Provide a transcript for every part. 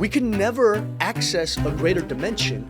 We can never access a greater dimension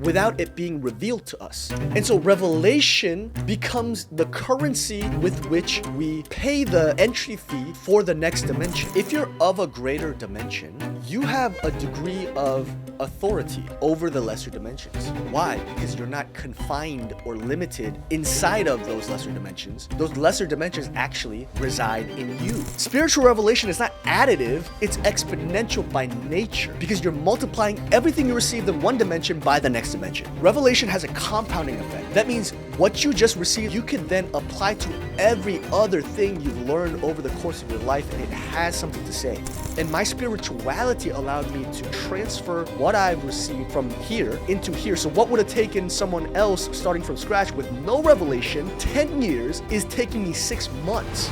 without it being revealed to us. And so revelation becomes the currency with which we pay the entry fee for the next dimension. If you're of a greater dimension, you have a degree of authority over the lesser dimensions. Why? Because you're not confined or limited inside of those lesser dimensions. Those lesser dimensions actually reside in you. Spiritual revelation is not additive, it's exponential by nature, because you're multiplying everything you received in one dimension by the next dimension. Revelation has a compounding effect. That means what you just received, you can then apply to every other thing you've learned over the course of your life, and it has something to say. And my spirituality allowed me to transfer what I've received from here into here. So what would have taken someone else starting from scratch with no revelation 10 years is taking me 6 months.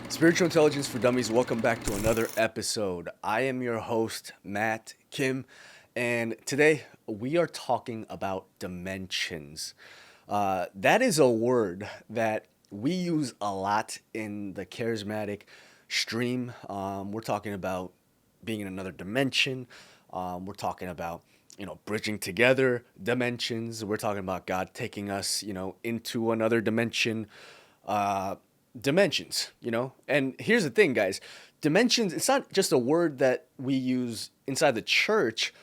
Spiritual Intelligence for Dummies, welcome back to another episode. I am your host, Matt Kim, and today we are talking about dimensions. That is a word that we use a lot in the charismatic stream. We're talking about being in another dimension. We're talking about, bridging together dimensions. We're talking about God taking us, into another dimension. Dimensions, And here's the thing, guys. Dimensions, it's not just a word that we use inside the church.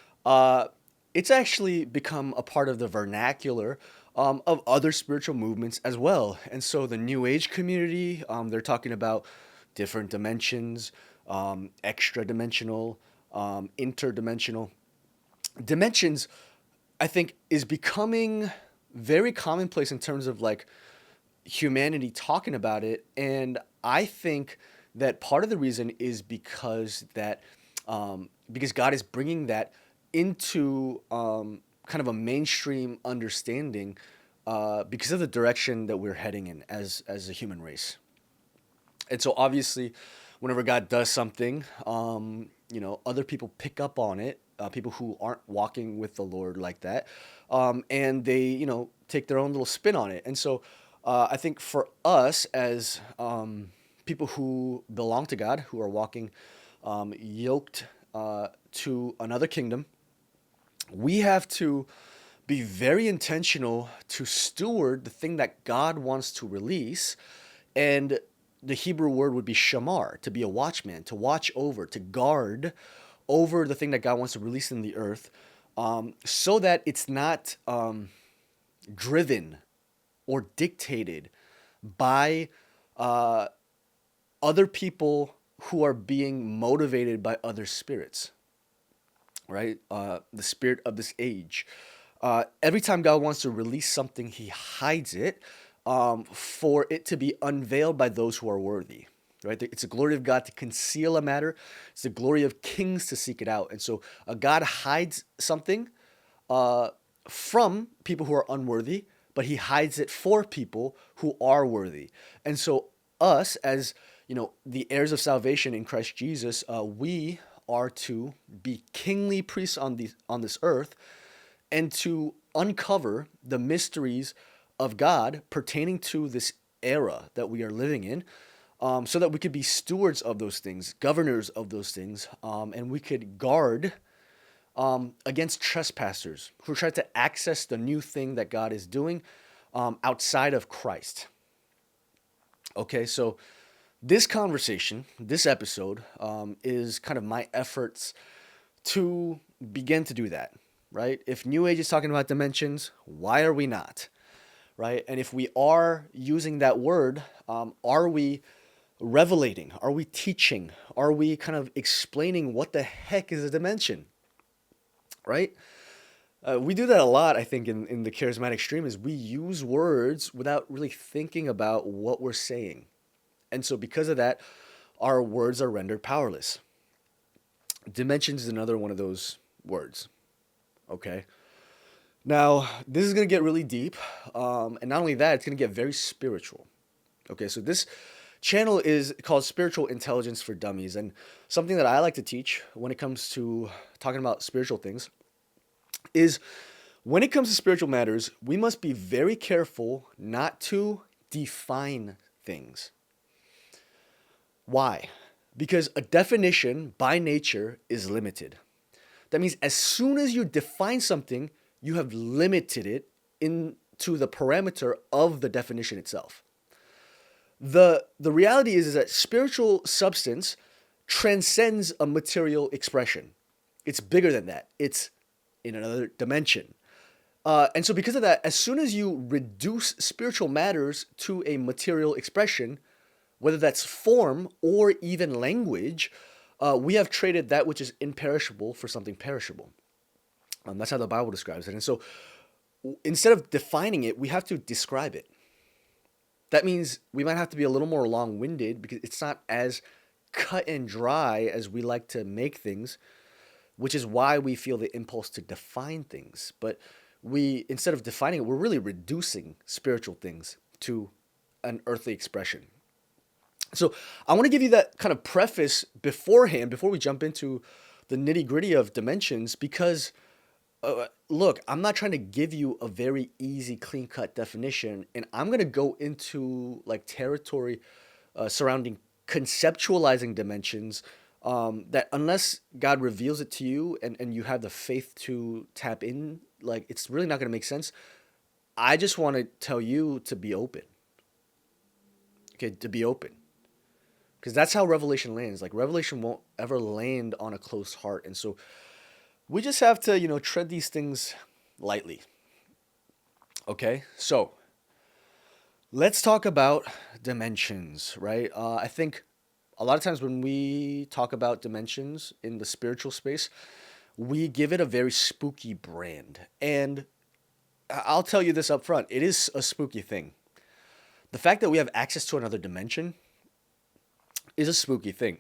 It's actually become a part of the vernacular of other spiritual movements as well. And so the New Age community, they're talking about different dimensions, extra dimensional, interdimensional. Dimensions, I think, is becoming very commonplace in terms of like humanity talking about it. And I think that part of the reason is because God is bringing that into kind of a mainstream understanding because of the direction that we're heading in as a human race. And so obviously, whenever God does something, other people pick up on it, people who aren't walking with the Lord like that, and they, take their own little spin on it. And so I think for us as people who belong to God, who are walking yoked to another kingdom, we have to be very intentional to steward the thing that God wants to release. And the Hebrew word would be shamar, to be a watchman, to watch over, to guard over the thing that God wants to release in the earth, so that it's not driven or dictated by other people who are being motivated by other spirits, right? The spirit of this age. Every time God wants to release something, he hides it for it to be unveiled by those who are worthy, right? It's the glory of God to conceal a matter. It's the glory of kings to seek it out. And so God hides something from people who are unworthy, but he hides it for people who are worthy. And so us as, the heirs of salvation in Christ Jesus, we are to be kingly priests on this earth and to uncover the mysteries of God pertaining to this era that we are living in, so that we could be stewards of those things, governors of those things, and we could guard against trespassers who try to access the new thing that God is doing outside of Christ. Okay, so this conversation, this episode, is kind of my efforts to begin to do that, right? If New Age is talking about dimensions, why are we not, right? And if we are using that word, are we revelating? Are we teaching? Are we kind of explaining what the heck is a dimension, right? We do that a lot, I think, in the charismatic stream, is we use words without really thinking about what we're saying. And so because of that, our words are rendered powerless. Dimensions is another one of those words, okay? Now, this is going to get really deep, and not only that, it's going to get very spiritual. Okay, so this channel is called Spiritual Intelligence for Dummies, and something that I like to teach when it comes to talking about spiritual things is when it comes to spiritual matters, we must be very careful not to define things. Why? Because a definition by nature is limited. That means as soon as you define something, you have limited it into the parameter of the definition itself. The reality is that spiritual substance transcends a material expression. It's bigger than that. It's in another dimension. And so, because of that, as soon as you reduce spiritual matters to a material expression, whether that's form or even language, we have traded that which is imperishable for something perishable. That's how the Bible describes it. And so, instead of defining it, we have to describe it. That means we might have to be a little more long winded because it's not as cut and dry as we like to make things, which is why we feel the impulse to define things. But instead of defining it, we're really reducing spiritual things to an earthly expression. So I want to give you that kind of preface beforehand, before we jump into the nitty gritty of dimensions, because look, I'm not trying to give you a very easy, clean cut definition, and I'm going to go into like territory surrounding conceptualizing dimensions that unless God reveals it to you and you have the faith to tap in, like it's really not going to make sense. I just want to tell you to be open. Okay, to be open. Because that's how revelation lands. Like revelation won't ever land on a closed heart. And so we just have to, tread these things lightly. Okay, so let's talk about dimensions, right? I think a lot of times when we talk about dimensions in the spiritual space, we give it a very spooky brand. And I'll tell you this up front, it is a spooky thing. The fact that we have access to another dimension is a spooky thing.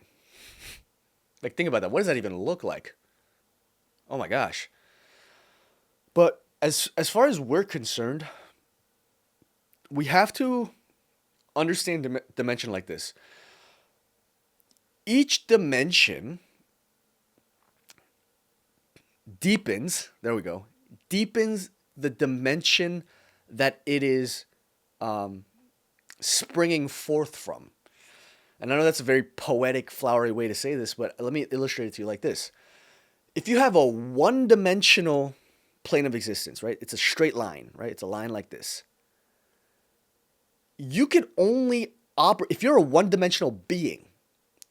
Like, think about that. What does that even look like? Oh my gosh. But as far as we're concerned, we have to understand dimension like this. Each dimension deepens, there we go, deepens the dimension that it is springing forth from. And I know that's a very poetic, flowery way to say this, but let me illustrate it to you like this. If you have a one-dimensional plane of existence, right? It's a straight line, right? It's a line like this. You can only operate, if you're a one-dimensional being,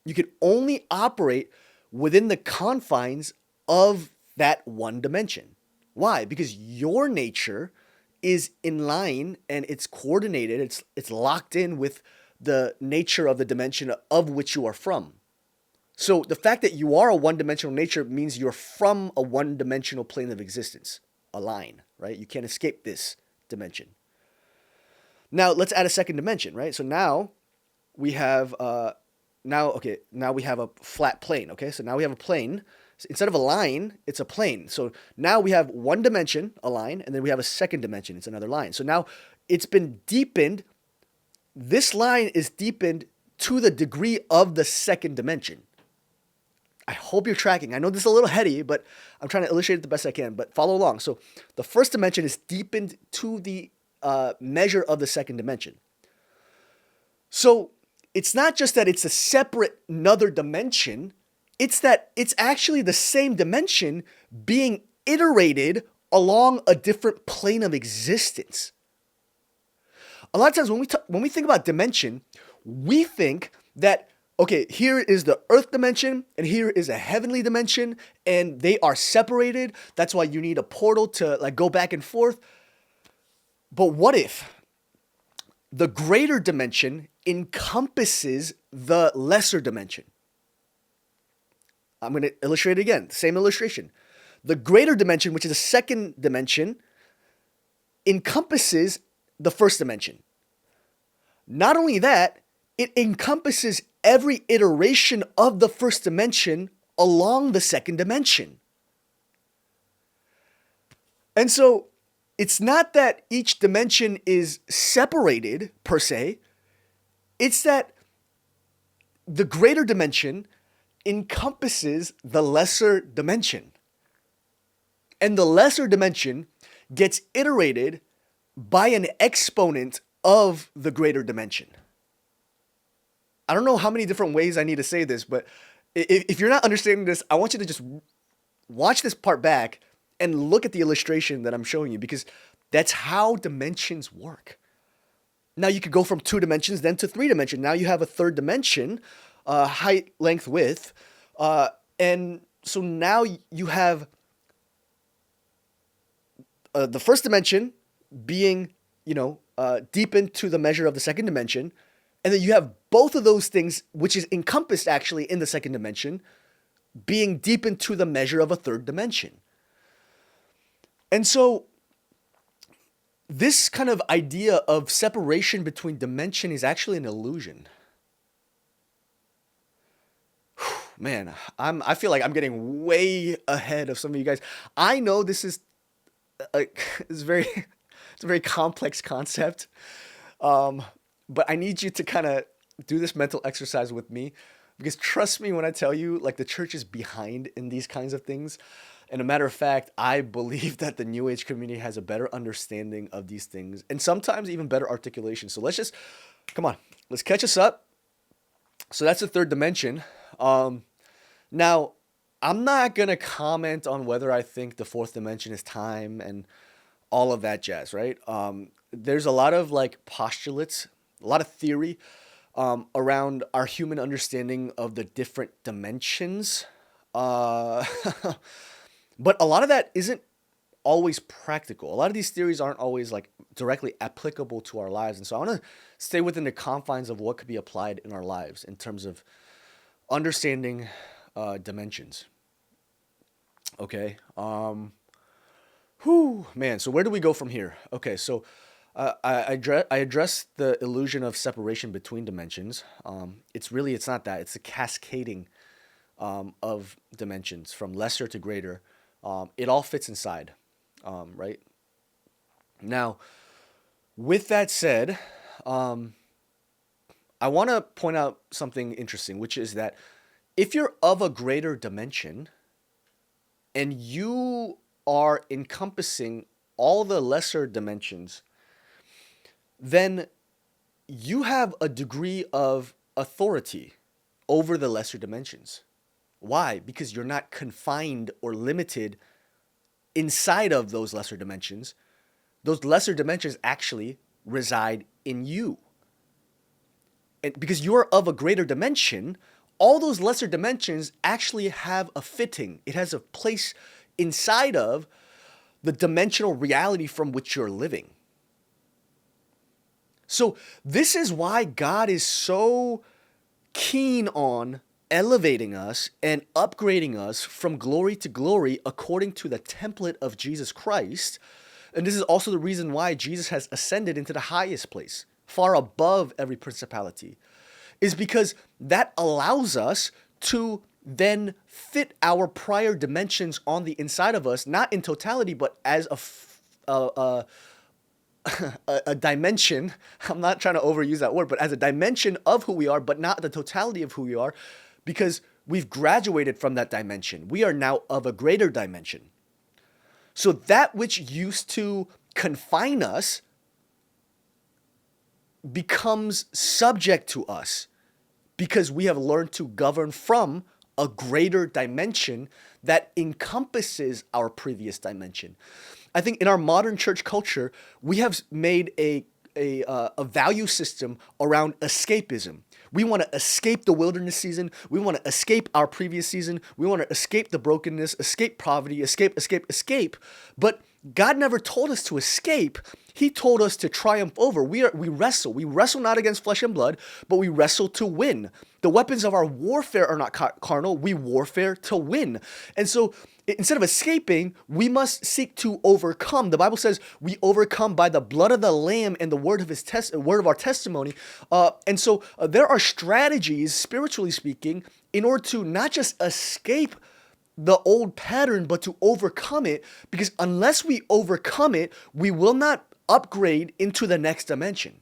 you can only operate within the confines of that one dimension. Why? Because your nature is in line and it's coordinated, it's locked in with the nature of the dimension of which you are from. So the fact that you are a one-dimensional nature means you're from a one-dimensional plane of existence, a line, right? You can't escape this dimension. Now let's add a second dimension, right? So now we have now we have a flat plane, okay? So now we have a plane. So instead of a line, it's a plane. So now we have one dimension, a line, and then we have a second dimension, it's another line. So now it's been deepened. This line is deepened to the degree of the second dimension. I hope you're tracking. I know this is a little heady, but I'm trying to illustrate it the best I can, but follow along. So the first dimension is deepened to the measure of the second dimension. So it's not just that it's a separate another dimension, it's that it's actually the same dimension being iterated along a different plane of existence. A lot of times when we think about dimension, we think that, okay, here is the earth dimension and here is a heavenly dimension and they are separated. That's why you need a portal to like go back and forth. But what if the greater dimension encompasses the lesser dimension? I'm going to illustrate it again. Same illustration. The greater dimension, which is a second dimension, encompasses the first dimension. Not only that, it encompasses every iteration of the first dimension along the second dimension. And so it's not that each dimension is separated per se. It's that the greater dimension encompasses the lesser dimension. And the lesser dimension gets iterated by an exponent of the greater dimension. I don't know how many different ways I need to say this, but if you're not understanding this, I want you to just watch this part back and look at the illustration that I'm showing you, because that's how dimensions work. Now you could go from 2 dimensions then to 3 dimensions. Now you have a third dimension, height, length, width, and so now you have the first dimension being, deep into the measure of the second dimension, and then you have both of those things, which is encompassed actually in the second dimension, being deep into the measure of a third dimension. And so this kind of idea of separation between dimension is actually an illusion. Man, I feel like I'm getting way ahead of some of you guys. I know this is it's a very complex concept, but I need you to kind of do this mental exercise with me, because trust me when I tell you, like, the church is behind in these kinds of things. And a matter of fact, I believe that the New Age community has a better understanding of these things, and sometimes even better articulation. So come on, let's catch us up. So that's the third dimension. Now, I'm not going to comment on whether I think the fourth dimension is time and all of that jazz, right? There's a lot of like postulates, a lot of theory around our human understanding of the different dimensions. But a lot of that isn't always practical. A lot of these theories aren't always like directly applicable to our lives. And so I want to stay within the confines of what could be applied in our lives in terms of understanding dimensions. Okay. Man. So where do we go from here? Okay. So I addressed the illusion of separation between dimensions. It's not that. It's the cascading of dimensions from lesser to greater. It all fits inside, right? Now, with that said, I want to point out something interesting, which is that if you're of a greater dimension and you are encompassing all the lesser dimensions, then you have a degree of authority over the lesser dimensions. Why? Because you're not confined or limited inside of those lesser dimensions. Those lesser dimensions actually reside in you. And because you're of a greater dimension, all those lesser dimensions actually have a fitting. It has a place inside of the dimensional reality from which you're living. So this is why God is so keen on elevating us and upgrading us from glory to glory according to the template of Jesus Christ. And this is also the reason why Jesus has ascended into the highest place, far above every principality, is because that allows us to then fit our prior dimensions on the inside of us, not in totality, but as a dimension. I'm not trying to overuse that word, but as a dimension of who we are, but not the totality of who we are, because we've graduated from that dimension. We are now of a greater dimension. So that which used to confine us becomes subject to us because we have learned to govern from a greater dimension that encompasses our previous dimension. I think in our modern church culture, we have made a value system around escapism. We want to escape the wilderness season. We want to escape our previous season. We want to escape the brokenness, escape poverty, escape. But God never told us to escape. He told us to triumph over. We wrestle. We wrestle not against flesh and blood, but we wrestle to win. The weapons of our warfare are not carnal. We warfare to win. And so instead of escaping, we must seek to overcome. The Bible says we overcome by the blood of the Lamb and the word of our testimony. And so there are strategies, spiritually speaking, in order to not just escape the old pattern, but to overcome it. Because unless we overcome it, we will not upgrade into the next dimension.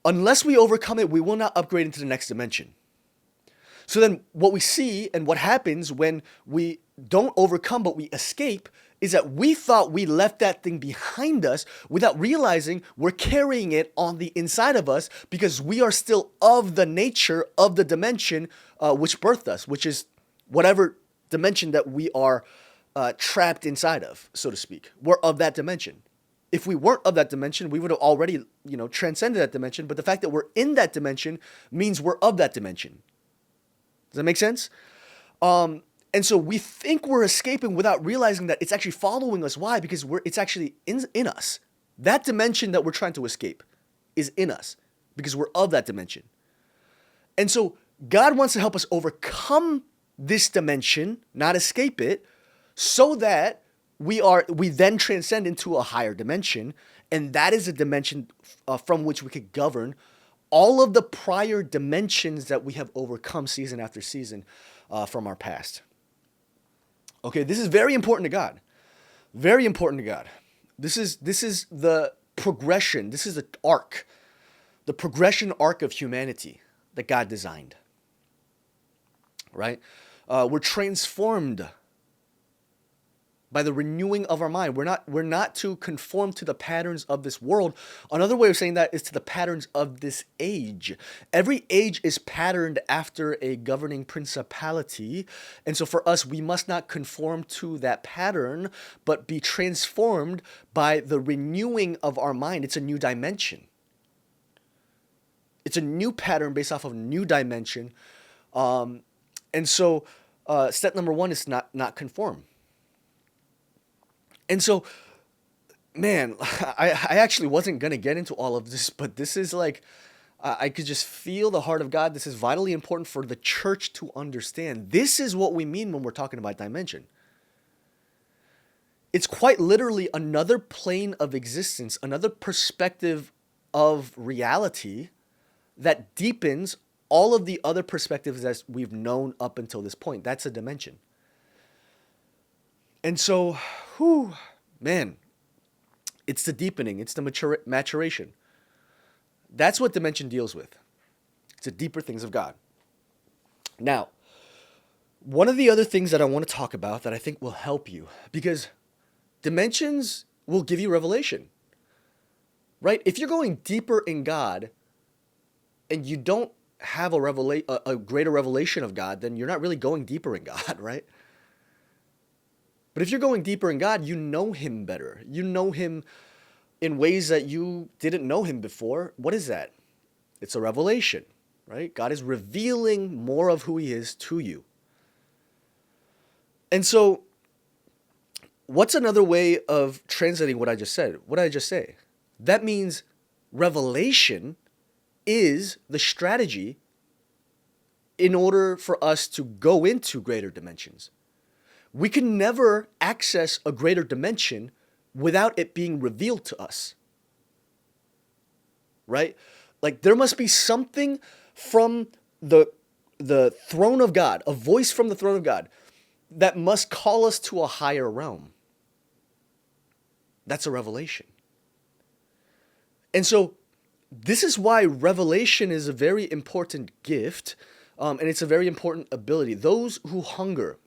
Unless we overcome it, we will not upgrade into the next dimension. So then what we see and what happens when we don't overcome but we escape is that we thought we left that thing behind us without realizing we're carrying it on the inside of us because we are still of the nature of the dimension which birthed us, which is whatever dimension that we are trapped inside of, so to speak. We're of that dimension. If we weren't of that dimension, we would have already, transcended that dimension. But the fact that we're in that dimension means we're of that dimension. Does that make sense? And so we think we're escaping without realizing that it's actually following us. Why? Because it's actually in us. That dimension that we're trying to escape is in us because we're of that dimension. And so God wants to help us overcome this dimension, not escape it, so that we then transcend into a higher dimension, and that is a dimension from which we could govern all of the prior dimensions that we have overcome season after season from our past. Okay, this is very important to God. Very important to God. This is the progression. This is the progression arc of humanity that God designed. Right? We're transformed by the renewing of our mind. We're not to conform to the patterns of this world. Another way of saying that is to the patterns of this age. Every age is patterned after a governing principality. And so for us, we must not conform to that pattern, but be transformed by the renewing of our mind. It's a new dimension. It's a new pattern based off of a new dimension. And so step number one is not conform. And so, man, I actually wasn't going to get into all of this, but this is like, I could just feel the heart of God. This is vitally important for the church to understand. This is what we mean when we're talking about dimension. It's quite literally another plane of existence, another perspective of reality that deepens all of the other perspectives that we've known up until this point. That's a dimension. And so, man, it's the deepening, it's the maturation. That's what dimension deals with. It's the deeper things of God. Now, one of the other things that I want to talk about that I think will help you, because dimensions will give you revelation, right? If you're going deeper in God and you don't have a greater revelation of God, then you're not really going deeper in God, right? But if you're going deeper in God, you know Him better. You know Him in ways that you didn't know Him before. What is that? It's a revelation, right? God is revealing more of who He is to you. And so, what's another way of translating what I just said? What did I just say? That means revelation is the strategy in order for us to go into greater dimensions. We can never access a greater dimension without it being revealed to us. Right? Like there must be something from the throne of God, a voice from the throne of God, that must call us to a higher realm. That's a revelation. And so this is why revelation is a very important gift, and it's a very important ability. Those who hunger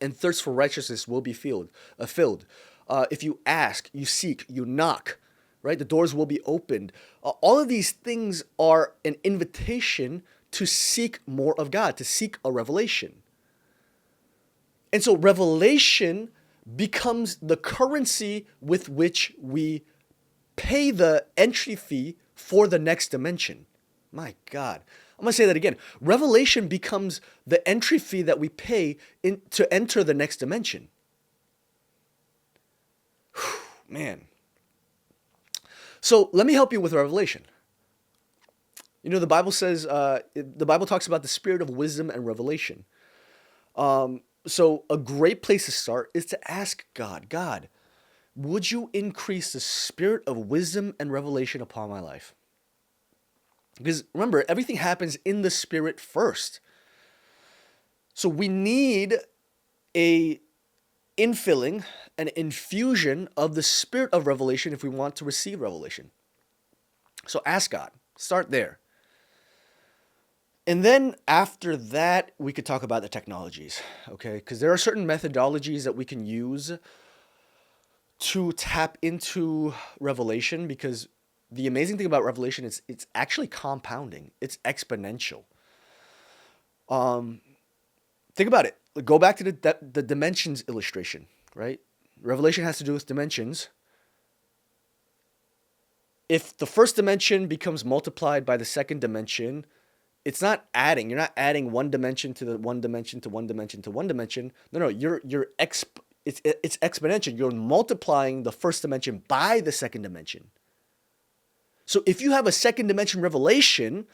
and thirst for righteousness will be filled. If you ask, you seek, you knock, right? The doors will be opened. All of these things are an invitation to seek more of God, to seek a revelation. And so revelation becomes the currency with which we pay the entry fee for the next dimension. My God. I'm going to say that again. Revelation becomes the entry fee that we pay to enter the next dimension. Whew, man. So let me help you with revelation. You know, the Bible says, the Bible talks about the spirit of wisdom and revelation. So a great place to start is to ask God, would you increase the spirit of wisdom and revelation upon my life? Because remember, everything happens in the spirit first. So we need a infilling, an infusion of the spirit of revelation if we want to receive revelation. So ask God. Start there. And then after that, we could talk about the technologies, okay? Because there are certain methodologies that we can use to tap into revelation, because the amazing thing about revelation is it's actually compounding. It's exponential. Um, think about it. Go back to the dimensions illustration, right? Revelation has to do with dimensions. If the first dimension becomes multiplied by the second dimension, it's not adding. You're not adding one dimension to the one dimension to one dimension to one dimension. No, it's exponential. You're multiplying the first dimension by the second dimension. So if you have a second dimension revelation,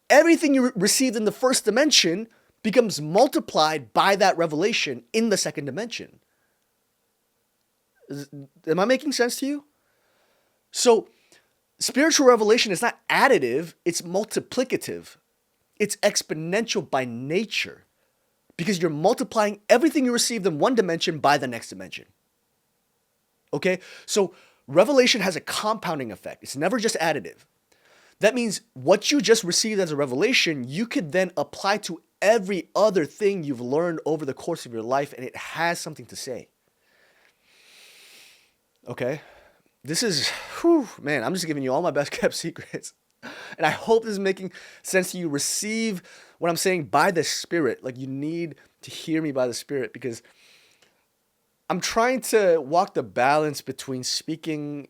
everything you received in the first dimension becomes multiplied by that revelation in the second dimension. Am I making sense to you? So spiritual revelation is not additive, it's multiplicative. It's exponential by nature because you're multiplying everything you received in one dimension by the next dimension. Okay? So revelation has a compounding effect. It's never just additive. That means what you just received as a revelation, you could then apply to every other thing you've learned over the course of your life, and it has something to say. Okay? This is, whew, man, I'm just giving you all my best kept secrets. And I hope this is making sense to you. Receive what I'm saying by the Spirit. Like, you need to hear me by the Spirit, because I'm trying to walk the balance between speaking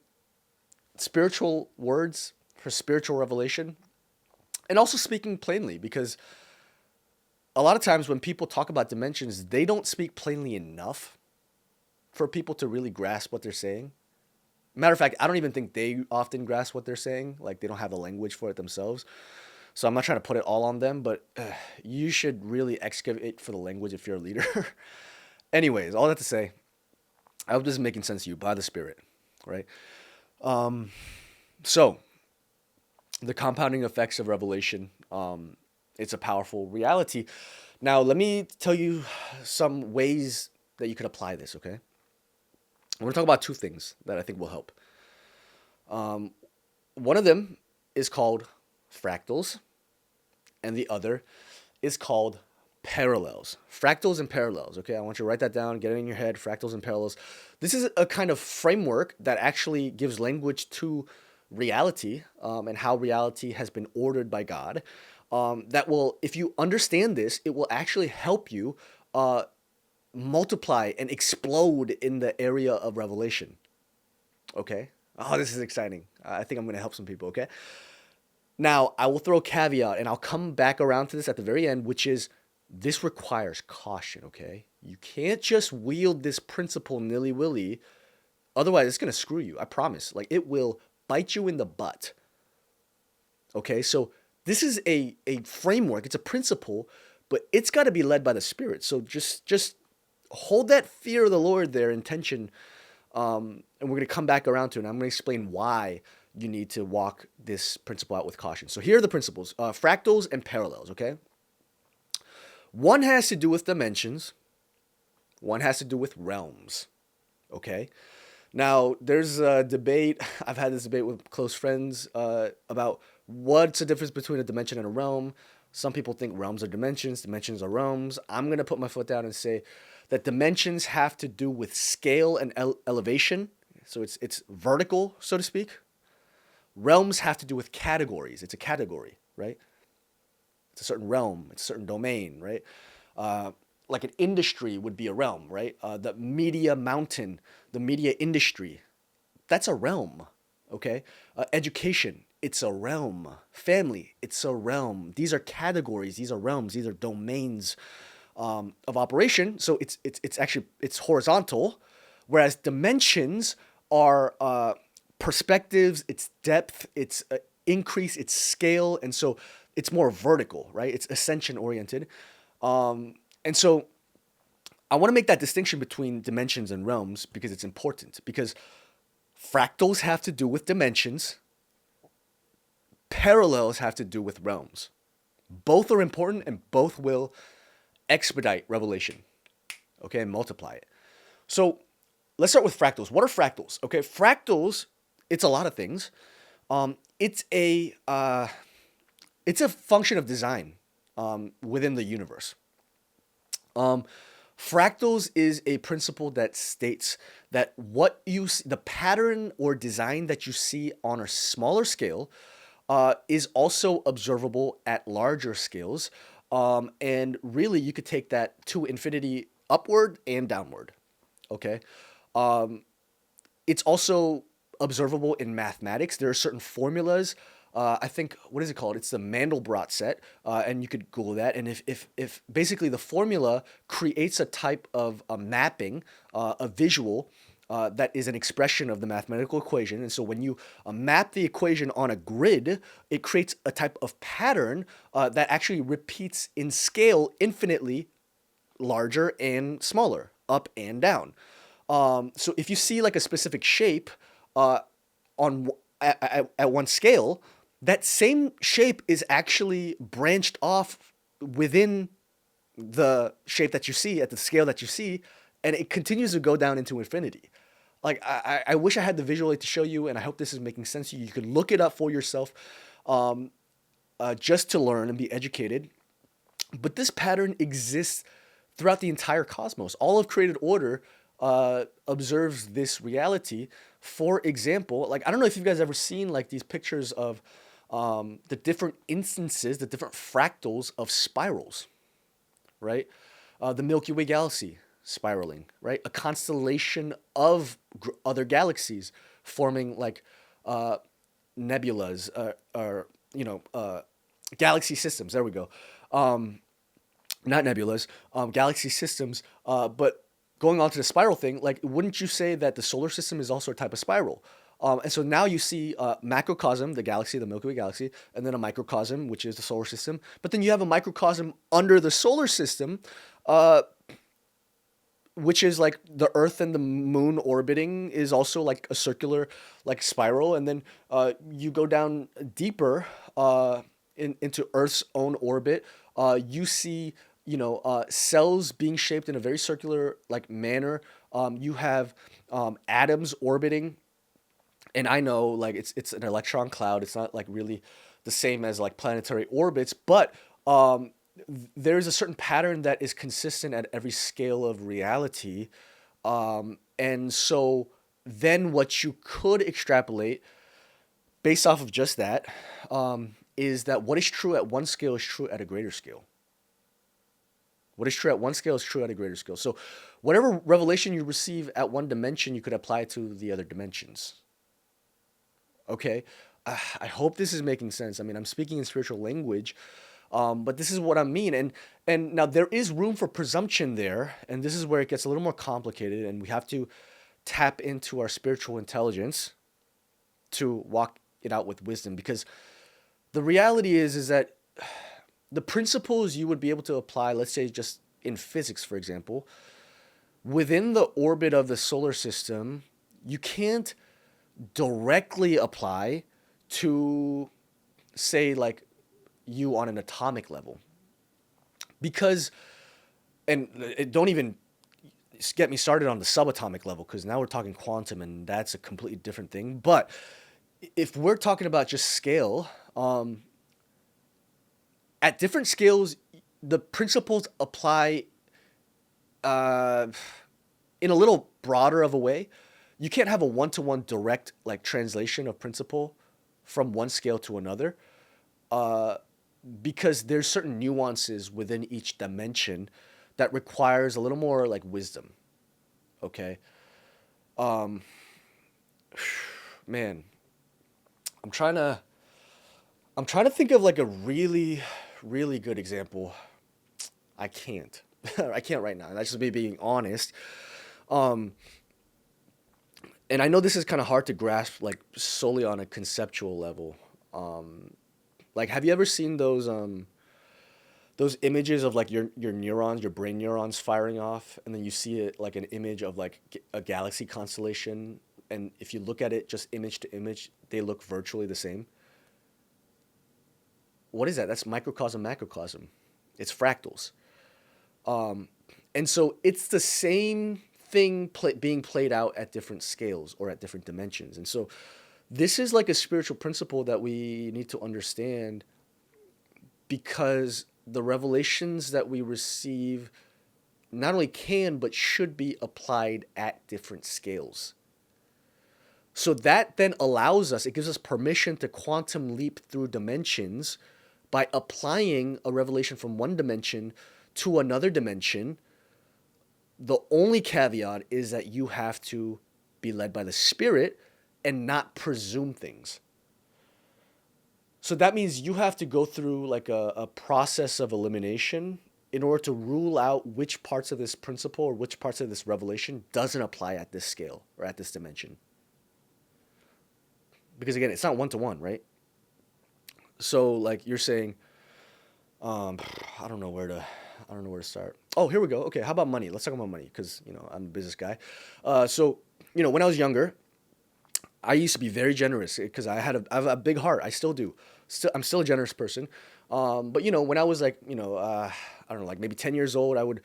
spiritual words for spiritual revelation and also speaking plainly, because a lot of times when people talk about dimensions, they don't speak plainly enough for people to really grasp what they're saying. Matter of fact, I don't even think they often grasp what they're saying. Like, they don't have the language for it themselves. So I'm not trying to put it all on them, but you should really excavate for the language if you're a leader. Anyways, all that to say, I hope this is making sense to you by the Spirit, right? So the compounding effects of revelation, it's a powerful reality. Now, let me tell you some ways that you could apply this, okay? I'm going to talk about two things that I think will help. One of them is called fractals, and the other is called parallels. Fractals and parallels, okay? I want you to write that down, get it in your head, fractals and parallels. This is a kind of framework that actually gives language to reality, and how reality has been ordered by God. That will, if you understand this, it will actually help you multiply and explode in the area of revelation. Okay? Oh, this is exciting. I think I'm going to help some people, okay? Now, I will throw a caveat, and I'll come back around to this at the very end, which is this requires caution, okay? You can't just wield this principle nilly-willy. Otherwise, it's going to screw you. I promise. Like, it will bite you in the butt. Okay? So this is a framework. It's a principle, but it's got to be led by the Spirit. So just hold that fear of the Lord there in tension, and we're going to come back around to it, and I'm going to explain why you need to walk this principle out with caution. So here are the principles, fractals and parallels, okay? One has to do with dimensions. One has to do with realms, okay? Now, there's a debate. I've had this debate with close friends about what's the difference between a dimension and a realm. Some people think realms are dimensions are realms. I'm going to put my foot down and say that dimensions have to do with scale and elevation. So it's vertical, so to speak. Realms have to do with categories. It's a category, right? It's a certain realm. It's a certain domain, right? Like an industry would be a realm, right? The media mountain, the media industry, that's a realm, okay? Education, it's a realm. Family, it's a realm. These are categories. These are realms. These are domains of operation. So it's actually horizontal, whereas dimensions are perspectives, it's depth, it's increase, it's scale, and so it's more vertical, right? It's ascension oriented. And so I want to make that distinction between dimensions and realms because it's important. Because fractals have to do with dimensions, parallels have to do with realms. Both are important and both will expedite revelation, okay, and multiply it. So let's start with fractals. What are fractals? Okay, fractals, it's a lot of things. It's a function of design within the universe. Fractals is a principle that states that what you the pattern or design that you see on a smaller scale is also observable at larger scales. And really, you could take that to infinity upward and downward. Okay. It's also observable in mathematics. There are certain formulas. I think, what is it called? It's the Mandelbrot set, and you could Google that. And if basically the formula creates a type of a mapping, a visual that is an expression of the mathematical equation. And so when you map the equation on a grid, it creates a type of pattern that actually repeats in scale infinitely larger and smaller, up and down. So if you see like a specific shape uh, on at one scale, that same shape is actually branched off within the shape that you see at the scale that you see, and it continues to go down into infinity. Like I wish I had the visual to show you, and I hope this is making sense to you. You can look it up for yourself, just to learn and be educated. But this pattern exists throughout the entire cosmos. All of created order observes this reality. For example, like I don't know if you guys ever seen like these pictures of the different instances, the different fractals of spirals, right? The Milky Way galaxy spiraling, right? A constellation of other galaxies forming like nebulas, or galaxy systems. There we go. Not nebulas, galaxy systems. But going on to the spiral thing, like, wouldn't you say that the solar system is also a type of spiral? And so now you see macrocosm, the galaxy, the Milky Way galaxy, and then a microcosm, which is the solar system. But then you have a microcosm under the solar system, uh, which is like the Earth and the Moon orbiting is also like a circular, like spiral, and then you go down deeper into Earth's own orbit. You see, cells being shaped in a very circular like manner. You have atoms orbiting, and I know like it's an electron cloud. It's not like really the same as like planetary orbits, but there's a certain pattern that is consistent at every scale of reality. And so then what you could extrapolate based off of just that is that what is true at one scale is true at a greater scale. What is true at one scale is true at a greater scale. So whatever revelation you receive at one dimension, you could apply to the other dimensions. Okay? I hope this is making sense. I mean, I'm speaking in spiritual language, but this is what I mean. And now there is room for presumption there, and this is where it gets a little more complicated, and we have to tap into our spiritual intelligence to walk it out with wisdom. Because the reality is that the principles you would be able to apply, let's say just in physics, for example, within the orbit of the solar system, you can't directly apply to, say, like you on an atomic level. Because, and don't even get me started on the subatomic level, because now we're talking quantum, and that's a completely different thing. But if we're talking about just scale, at different scales, the principles apply uh, in a little broader of a way. You can't have a one-to-one direct like translation of principle from one scale to another, uh, because there's certain nuances within each dimension that requires a little more like wisdom. Okay, man, I'm trying to I'm trying to think of like a really really good example. I can't. I can't right now. And that's just me being honest. Um, and I know this is kind of hard to grasp, like solely on a conceptual level. Like, have you ever seen those images of like your neurons, your brain neurons firing off, and then you see it like an image of like a galaxy constellation, and if you look at it just image to image, they look virtually the same. What is that? That's microcosm, macrocosm. It's fractals. And so it's the same thing being played out at different scales or at different dimensions. And so this is like a spiritual principle that we need to understand, because the revelations that we receive not only can, but should be applied at different scales. So that then allows us, it gives us permission to quantum leap through dimensions by applying a revelation from one dimension to another dimension. The only caveat is that you have to be led by the Spirit and not presume things. So that means you have to go through like a process of elimination in order to rule out which parts of this principle or which parts of this revelation doesn't apply at this scale or at this dimension. Because again, it's not one to one, right? So like you're saying, I don't know where to, I don't know where to start. Oh, here we go. Okay, how about money? Let's talk about money because I'm a business guy. So when I was younger, I used to be very generous because I have a big heart. I still do. I'm still a generous person. But when I was like I don't know, like maybe 10 years old, I would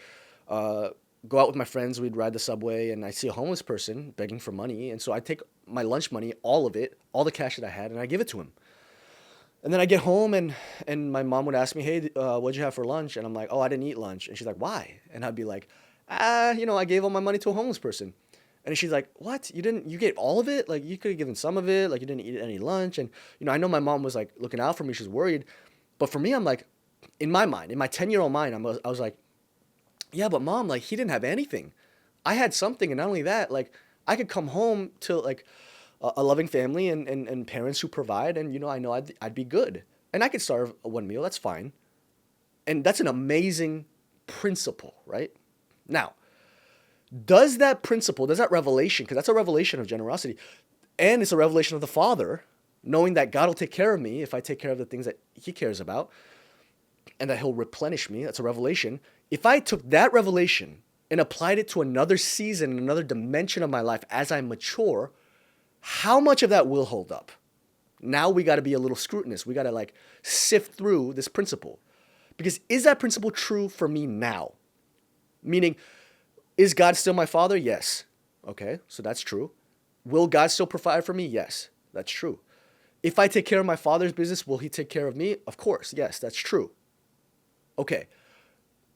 go out with my friends. We'd ride the subway, and I see a homeless person begging for money, and so I take my lunch money, all of it, all the cash that I had, and I give it to him. And then I get home and my mom would ask me, "Hey, what'd you have for lunch?" And I'm like, "Oh, I didn't eat lunch." And she's like, "Why?" And I'd be like, I gave all my money to a homeless person." And she's like, "What? You didn't? You gave all of it? Like you could have given some of it. Like you didn't eat any lunch." And I know my mom was like looking out for me. She's worried, but for me, I'm like, in my mind, in my 10-year-old mind, I was like, "Yeah, but mom, like he didn't have anything. I had something, and not only that, like I could come home to like a loving family and parents who provide, and I know I'd be good, and I could starve one meal. That's fine, and that's an amazing principle, right? Now, does that revelation, because that's a revelation of generosity, and it's a revelation of the Father, knowing that God will take care of me if I take care of the things that He cares about, and that He'll replenish me. That's a revelation. If I took that revelation and applied it to another season, another dimension of my life as I mature, how much of that will hold up? Now we got to be a little scrutinous. We got to like sift through this principle. Because is that principle true for me now? Meaning, is God still my Father? Yes. Okay, so that's true. Will God still provide for me? Yes, that's true. If I take care of my Father's business, will He take care of me? Of course, yes, that's true. Okay,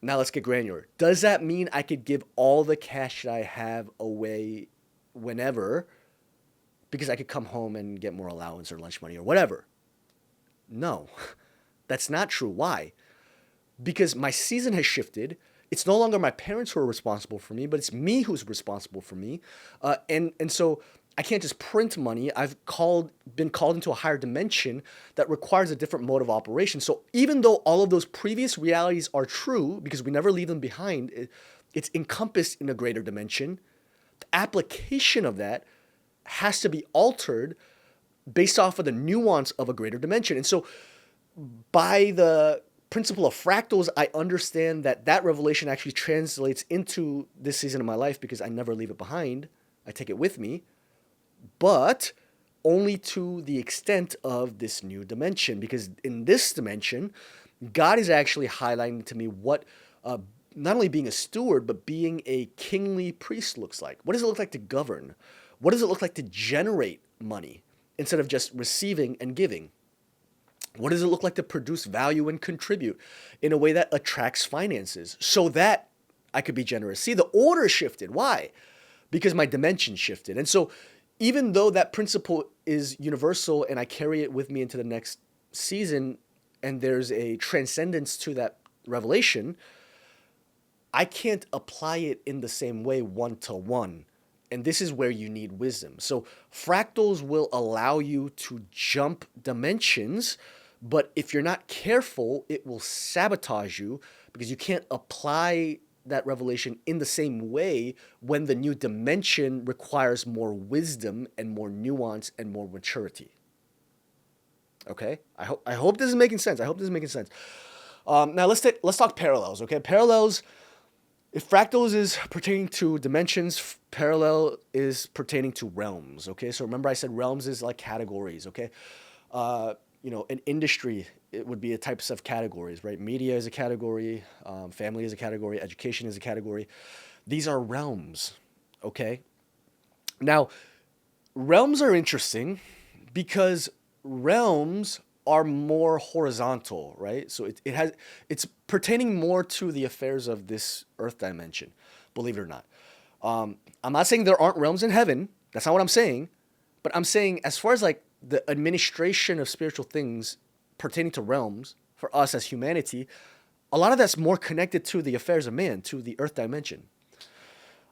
now let's get granular. Does that mean I could give all the cash that I have away whenever because I could come home and get more allowance or lunch money or whatever? No, that's not true. Why? Because my season has shifted. It's no longer my parents who are responsible for me, but it's me who's responsible for me. And so I can't just print money. Been called into a higher dimension that requires a different mode of operation. So even though all of those previous realities are true, because we never leave them behind, it's encompassed in a greater dimension. The application of that has to be altered based off of the nuance of a greater dimension. And so by the principle of fractals, I understand that revelation actually translates into this season of my life because I never leave it behind. I take it with me, but only to the extent of this new dimension. Because in this dimension, God is actually highlighting to me what not only being a steward, but being a kingly priest looks like. What does it look like to govern? What does it look like to generate money instead of just receiving and giving? What does it look like to produce value and contribute in a way that attracts finances so that I could be generous? See, the order shifted. Why? Because my dimension shifted. And so even though that principle is universal and I carry it with me into the next season and there's a transcendence to that revelation, I can't apply it in the same way one to one. And this is where you need wisdom. So fractals will allow you to jump dimensions, but if you're not careful, it will sabotage you because you can't apply that revelation in the same way when the new dimension requires more wisdom and more nuance and more maturity. Okay? I hope this is making sense. Now let's talk parallels. Okay? Parallels. If fractals is pertaining to dimensions, parallel is pertaining to realms. Okay? So remember I said realms is like categories. Okay? An industry, it would be a types of categories, right? Media is a category, family is a category, education is a category. These are realms, okay? Now, realms are interesting because realms are more horizontal, right? So it's pertaining more to the affairs of this earth dimension, believe it or not. I'm not saying there aren't realms in heaven. That's not what I'm saying. But I'm saying as far as like the administration of spiritual things pertaining to realms for us as humanity, a lot of that's more connected to the affairs of man, to the earth dimension.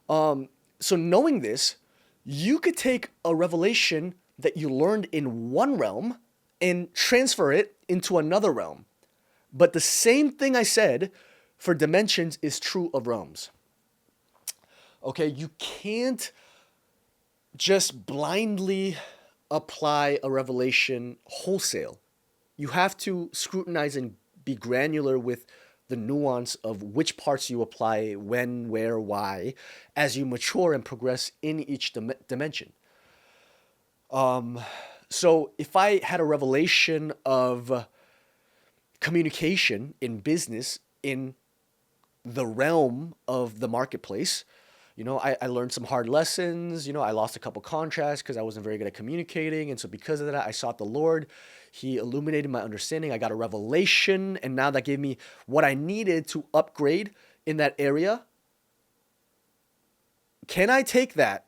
So knowing this, you could take a revelation that you learned in one realm and transfer it into another realm. But the same thing I said for dimensions is true of realms. Okay, you can't just blindly apply a revelation wholesale. You have to scrutinize and be granular with the nuance of which parts you apply, when, where, why, as you mature and progress in each dimension. So if I had a revelation of communication in business in the realm of the marketplace, I learned some hard lessons. I lost a couple contracts because I wasn't very good at communicating. And so because of that, I sought the Lord. He illuminated my understanding. I got a revelation. And now that gave me what I needed to upgrade in that area. Can I take that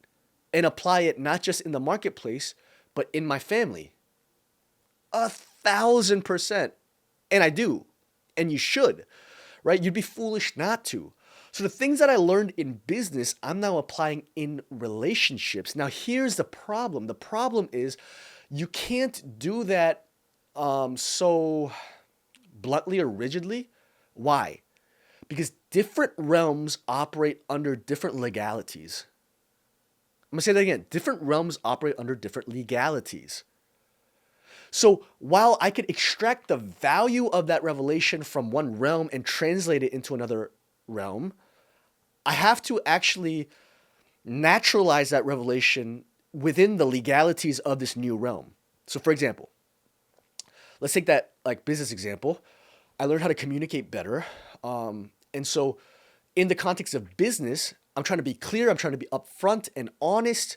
and apply it not just in the marketplace, but in my family? 1,000%. And I do. And you should, right? You'd be foolish not to. So the things that I learned in business, I'm now applying in relationships. Now, here's the problem. The problem is you can't do that so bluntly or rigidly. Why? Because different realms operate under different legalities. I'm going to say that again. Different realms operate under different legalities. So while I could extract the value of that revelation from one realm and translate it into another realm, I have to actually naturalize that revelation within the legalities of this new realm. So for example, let's take that like business example. I learned how to communicate better. And so in the context of business, I'm trying to be clear, I'm trying to be upfront and honest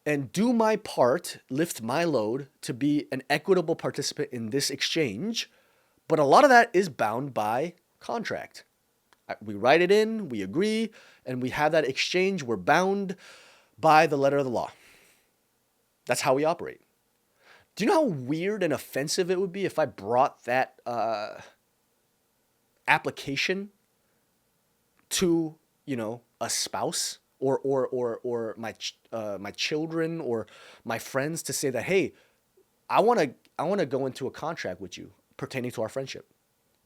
and do my part, lift my load to be an equitable participant in this exchange. But a lot of that is bound by contract. We write it in, we agree, and we have that exchange. We're bound by the letter of the law. That's how we operate. Do you know how weird and offensive it would be if I brought that application to, a spouse or my children or my friends to say that, hey, I want to go into a contract with you pertaining to our friendship.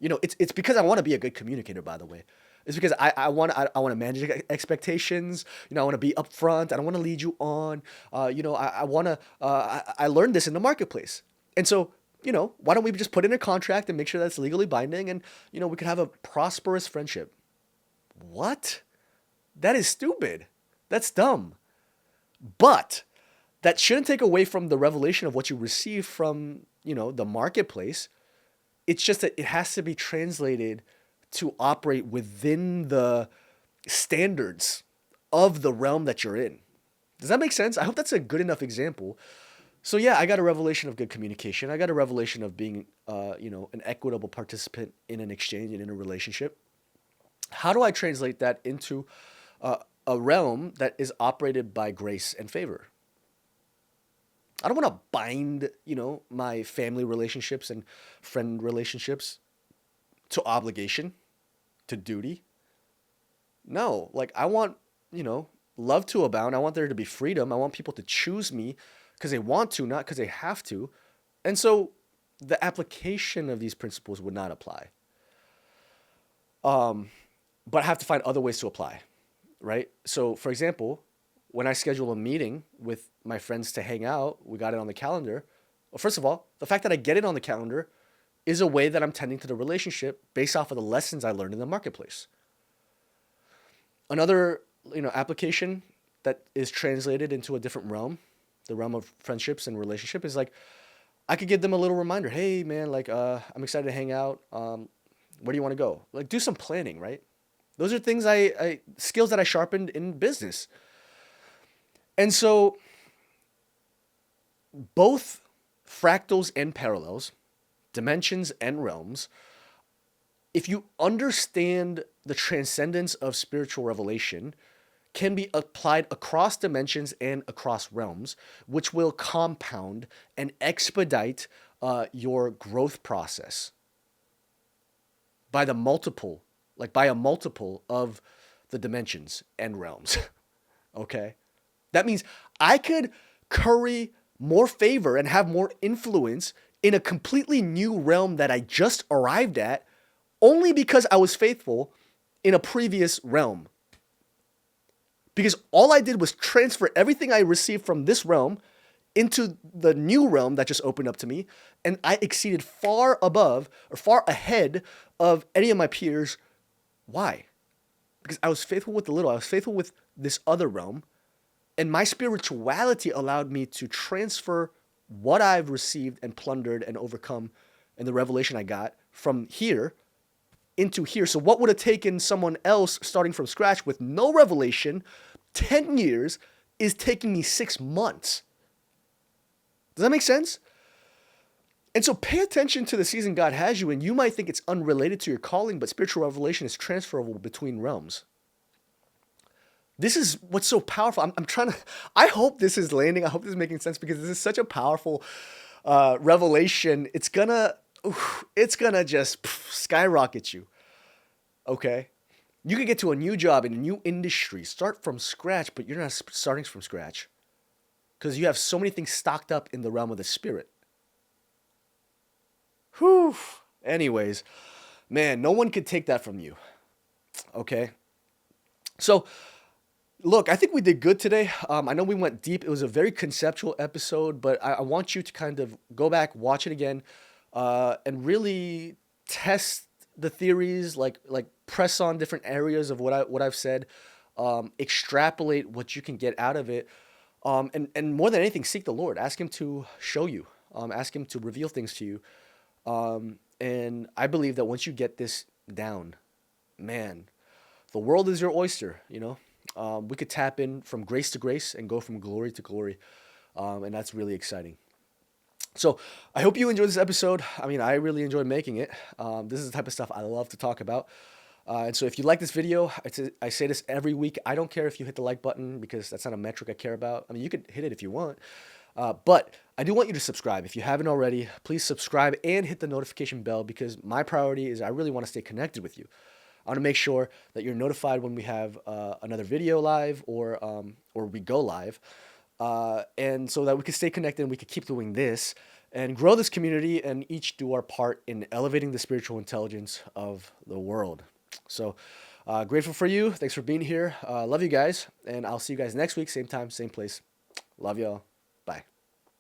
It's because I want to be a good communicator, by the way. It's because I want to manage expectations. I want to be upfront. I don't want to lead you on. I want to. I learned this in the marketplace, and so why don't we just put in a contract and make sure that's legally binding, and we could have a prosperous friendship. What? That is stupid. That's dumb. But that shouldn't take away from the revelation of what you receive from the marketplace. It's just that it has to be translated to operate within the standards of the realm that you're in. Does that make sense? I hope that's a good enough example. So yeah, I got a revelation of good communication. I got a revelation of being, an equitable participant in an exchange and in a relationship. How do I translate that into a realm that is operated by grace and favor? I don't want to bind, my family relationships and friend relationships to obligation, to duty. No, like I want, love to abound. I want there to be freedom. I want people to choose me because they want to, not because they have to. And so the application of these principles would not apply. But I have to find other ways to apply, right? So for example, when I schedule a meeting with my friends to hang out, we got it on the calendar. Well, first of all, the fact that I get it on the calendar is a way that I'm tending to the relationship based off of the lessons I learned in the marketplace. Another, application that is translated into a different realm, the realm of friendships and relationship, is like I could give them a little reminder. Hey, man, like I'm excited to hang out. Where do you want to go? Like do some planning, right? Those are things I skills that I sharpened in business. And so both fractals and parallels dimensions and realms, if you understand the transcendence of spiritual revelation, can be applied across dimensions and across realms, which will compound and expedite your growth process by the multiple, like by a multiple of the dimensions and realms. Okay? That means I could curry more favor and have more influence in a completely new realm that I just arrived at only because I was faithful in a previous realm. Because all I did was transfer everything I received from this realm into the new realm that just opened up to me, and I exceeded far above or far ahead of any of my peers. Why? Because I was faithful with the little, I was faithful with this other realm, and my spirituality allowed me to transfer what I've received and plundered and overcome and the revelation I got from here into here. So what would have taken someone else starting from scratch with no revelation 10 years is taking me 6 months. Does that make sense? And so pay attention to the season God has you in. You might think it's unrelated to your calling, but spiritual revelation is transferable between realms. This is what's so powerful. I'm trying to, I hope this is landing. I hope this is making sense because this is such a powerful revelation. It's gonna just skyrocket you. Okay? You could get to a new job in a new industry, start from scratch, but you're not starting from scratch because you have so many things stocked up in the realm of the spirit. Whew. Anyways, man, no one could take that from you. Okay? So, look, I think we did good today. I know we went deep. It was a very conceptual episode, but I want you to kind of go back, watch it again, and really test the theories, like press on different areas of what I've said, extrapolate what you can get out of it, and more than anything, seek the Lord. Ask Him to show you. Ask Him to reveal things to you. And I believe that once you get this down, man, the world is your oyster. We could tap in from grace to grace and go from glory to glory, and that's really exciting. So I hope you enjoyed this episode. I mean, I really enjoyed making it. This is the type of stuff I love to talk about. And so if you like this video, I say this every week. I don't care if you hit the like button because that's not a metric I care about. I mean, you could hit it if you want. But I do want you to subscribe. If you haven't already, please subscribe and hit the notification bell because my priority is I really want to stay connected with you. I want to make sure that you're notified when we have another video live or we go live. And so that we can stay connected and we can keep doing this and grow this community and each do our part in elevating the spiritual intelligence of the world. So grateful for you. Thanks for being here. Love you guys. And I'll see you guys next week. Same time, same place. Love y'all. Bye.